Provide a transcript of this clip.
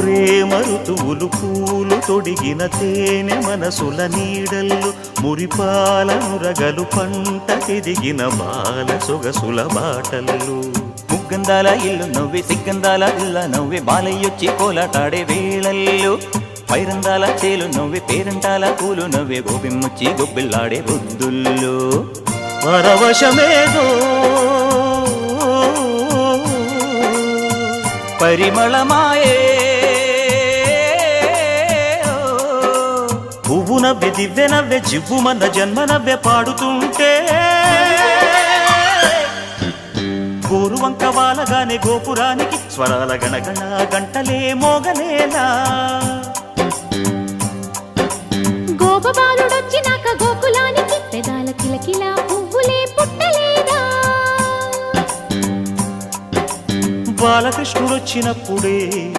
ప్రేమ ఋతువులు పూలు తొడిగిన తేనె మనసుల నీడల్లు మురిపాల నురగలు పంట ఎదిగిన బాల సొగసుల బాటల్లు ముగ్గందాల ఇల్లు నవ్వి సిగ్గందాల ఇల్ల నవ్వి బాలయ్యొచ్చి కోలాటాడే వేళల్లో పైరందాల చేలు నవ్వి పేరంటాల పూలు నవ్వే గోపిమ్ముచ్చి గొబ్బిల్లాడే బుద్ధుల్లో పరవశమేదో పరిమళమాయే పువ్వు నవ్వె దివ్వె నవ్వె జివ్వుమన్న జన్మ నవ్వె పాడుతుంటే గోరువంక వాలగానే గోపురానికి స్వరాల గణగణ గంటలే మోగలేలా గోపబాలుడొచ్చినాక గోకులానికి పెదాల కిలకిలా పువ్వులే పుట్టలేదా బాలకృష్ణుడొచ్చినప్పుడే